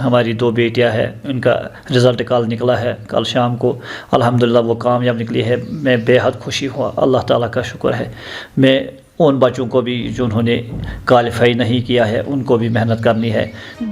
ہماری 2 بیٹیاں ہیں، ان کا رزلٹ کل نکلا ہے، کل شام کو الحمدللہ وہ کامیاب نکلی ہے۔ میں بے حد خوشی ہوا، اللہ تعالیٰ کا شکر ہے۔ میں ان بچوں کو بھی جنہوں نے کوالیفائی نہیں کیا ہے ان کو بھی محنت کرنی ہے۔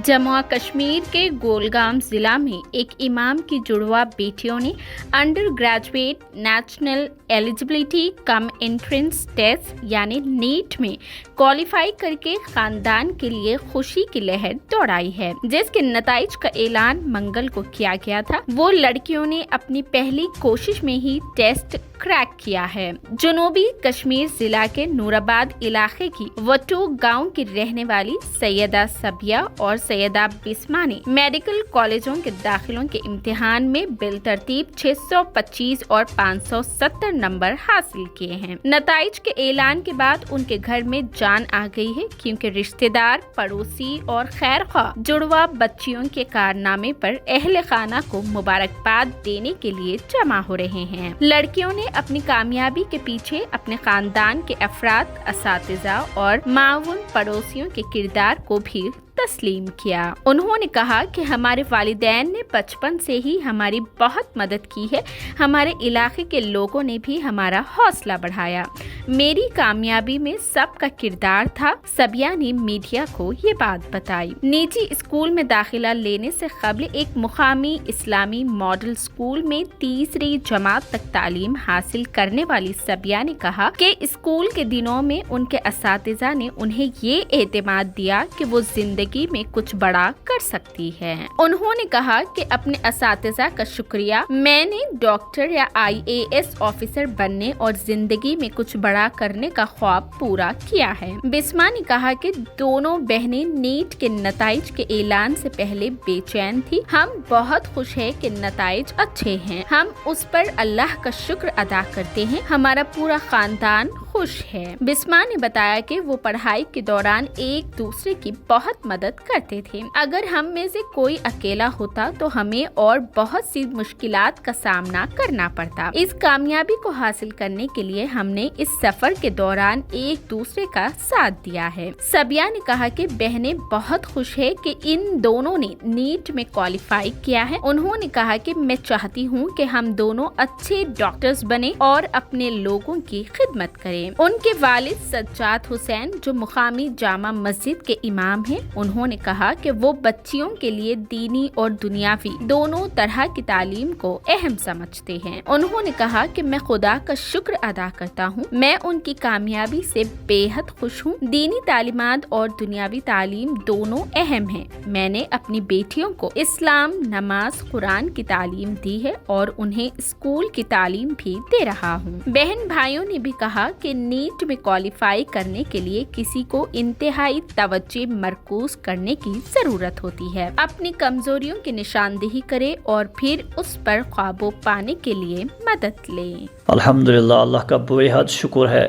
جموں کشمیر کے گولگام ضلع میں ایک امام کی جڑواں بیٹیوں نے انڈر گریجویٹ نیشنل ایلیجبلٹی کم انٹرنس ٹیسٹ یعنی نیٹ میں کوالیفائی کر کے خاندان کے لیے خوشی کی لہر دوڑائی ہے، جس کے نتائج کا اعلان منگل کو کیا گیا تھا۔ وہ لڑکیوں نے اپنی پہلی کوشش میں ہی ٹیسٹ کریک کیا ہے۔ جنوبی کشمیر ضلع کے نورآباد علاقے کی وٹو گاؤں کی رہنے والی سیدہ صبیہ اور سیدہ بسما نے میڈیکل کالجوں کے داخلوں کے امتحان میں بالترتیب 625 اور 570 نمبر حاصل کیے ہیں۔ نتائج کے اعلان کے بعد ان کے گھر میں جان آ گئی ہے، کیونکہ رشتہ دار، پڑوسی اور خیر خواہ جڑواں بچیوں کے کارنامے پر اہل خانہ کو مبارکباد دینے کے لیے جمع ہو رہے ہیں۔ لڑکیوں نے اپنی کامیابی کے پیچھے اپنے خاندان کے افراد، اساتذہ اور معاون پڑوسیوں کے کردار کو بھی تسلیم کیا۔ انہوں نے کہا کہ ہمارے والدین نے بچپن سے ہی ہماری بہت مدد کی ہے، ہمارے علاقے کے لوگوں نے بھی ہمارا حوصلہ بڑھایا، میری کامیابی میں سب کا کردار تھا۔ صبیہ نے میڈیا کو یہ بات بتائی۔ نجی اسکول میں داخلہ لینے سے قبل ایک مقامی اسلامی ماڈل اسکول میں 3ری جماعت تک تعلیم حاصل کرنے والی صبیہ نے کہا کہ اسکول کے دنوں میں ان کے اساتذہ نے انہیں یہ اعتماد دیا کہ وہ زندگی میں کچھ بڑا کر سکتی ہے۔ انہوں نے کہا کہ اپنے اساتذہ کا شکریہ، میں نے ڈاکٹر یا IAS آفیسر بننے اور زندگی میں کچھ بڑا کرنے کا خواب پورا کیا ہے۔ بسما نے کہا کہ دونوں بہنیں نیٹ کے نتائج کے اعلان سے پہلے بے چین تھی۔ ہم بہت خوش ہیں کہ نتائج اچھے ہیں، ہم اس پر اللہ کا شکر ادا کرتے ہیں، ہمارا پورا خاندان خوش ہے۔ بسما نے بتایا کہ وہ پڑھائی کے دوران ایک دوسرے کی بہت مدد کرتے تھے۔ اگر ہم میں سے کوئی اکیلا ہوتا تو ہمیں اور بہت سی مشکلات کا سامنا کرنا پڑتا۔ اس کامیابی کو حاصل کرنے کے لیے ہم نے اس سفر کے دوران ایک دوسرے کا ساتھ دیا ہے۔ صبیہ نے کہا کہ بہنیں بہت خوش ہے کہ ان دونوں نے نیٹ میں کوالیفائی کیا ہے۔ انہوں نے کہا کہ میں چاہتی ہوں کہ ہم دونوں اچھے ڈاکٹرز بنیں اور اپنے لوگوں کی خدمت کریں۔ ان کے والد سجاد حسین جو مقامی جامع مسجد کے امام ہیں، انہوں نے کہا کہ وہ بچیوں کے لیے دینی اور دنیاوی دونوں طرح کی تعلیم کو اہم سمجھتے ہیں۔ انہوں نے کہا کہ میں خدا کا شکر ادا کرتا ہوں، میں ان کی کامیابی سے بے حد خوش ہوں۔ دینی تعلیمات اور دنیاوی تعلیم دونوں اہم ہیں۔ میں نے اپنی بیٹیوں کو اسلام، نماز، قرآن کی تعلیم دی ہے اور انہیں اسکول کی تعلیم بھی دے رہا ہوں۔ بہن بھائیوں نے بھی کہا کہ نیٹ میں کوالیفائی کرنے کے لیے کسی کو انتہائی توجہ مرکوز کرنے کی ضرورت ہوتی ہے، اپنی کمزوریوں کی نشاندہی کرے اور پھر اس پر قابو پانے کے لیے مدد لے۔ الحمدللہ، اللہ کا بے حد شکر ہے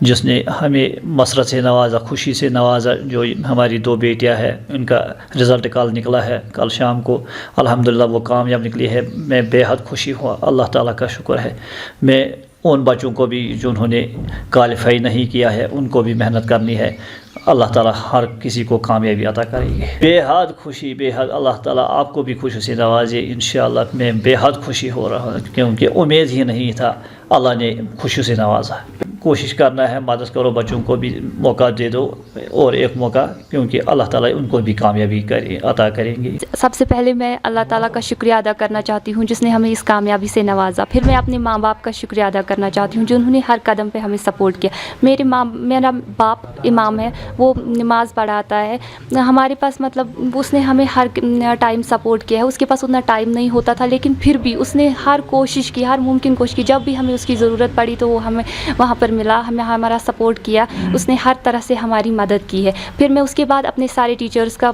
جس نے ہمیں مسرت سے نوازا، خوشی سے نوازا۔ جو ہماری 2 بیٹیاں ہیں ان کا رزلٹ کل نکلا ہے، کل شام کو الحمدللہ وہ کامیاب نکلی ہے۔ میں بے حد خوشی ہوا، اللہ تعالیٰ کا شکر ہے۔ میں ان بچوں کو بھی جنہوں نے کوالیفائی نہیں کیا ہے ان کو بھی محنت کرنی ہے، اللہ تعالیٰ ہر کسی کو کامیابی عطا کرے گی۔ بے حد خوشی، بے حد اللہ تعالیٰ آپ کو بھی خوشی سے نوازے انشاءاللہ۔ میں بے حد خوشی ہو رہا ہوں کیونکہ امید ہی نہیں تھا، اللہ نے خوشی سے نوازا۔ کوشش کرنا ہے، مدد کرو، بچوں کو بھی موقع دے دو اور ایک موقع، کیونکہ اللہ تعالیٰ ان کو بھی کامیابی عطا کریں گے۔ سب سے پہلے میں اللہ تعالیٰ کا شکریہ ادا کرنا چاہتی ہوں جس نے ہمیں اس کامیابی سے نوازا۔ پھر میں اپنے ماں باپ کا شکریہ ادا کرنا چاہتی ہوں جنہوں نے ہر قدم پہ ہمیں سپورٹ کیا۔ میرا باپ امام ہے، وہ نماز پڑھاتا ہے، ہمارے پاس مطلب اس نے ہمیں ہر ٹائم سپورٹ کیا ہے۔ اس کے پاس اتنا ٹائم نہیں ہوتا تھا، لیکن پھر بھی اس نے ہر کوشش کی، ہر ممکن کوشش کی۔ جب بھی ہمیں اس کی ضرورت پڑی تو وہ ہمیں وہاں پر ملا، ہمیں ہمارا سپورٹ کیا، اس نے ہر طرح سے ہماری مدد کی ہے۔ پھر میں اس کے بعد اپنے سارے ٹیچرز کا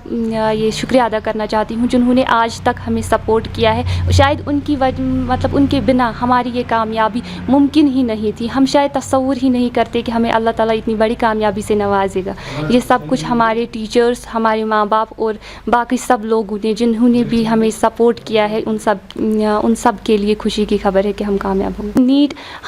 یہ شکریہ ادا کرنا چاہتی ہوں جنہوں نے آج تک ہمیں سپورٹ کیا ہے۔ شاید ان کی مطلب ان کے بنا ہماری یہ کامیابی ممکن ہی نہیں تھی۔ ہم شاید تصور ہی نہیں کرتے کہ ہمیں اللہ تعالیٰ اتنی بڑی کامیابی سے نوازے گا۔ یہ سب کچھ ہمارے ٹیچرز، ہمارے ماں باپ اور باقی سب لوگوں نے جنہوں نے بھی ہمیں سپورٹ کیا ہے، ان سب کے لیے خوشی کی خبر ہے کہ ہم کامیاب ہوں۔ نیٹ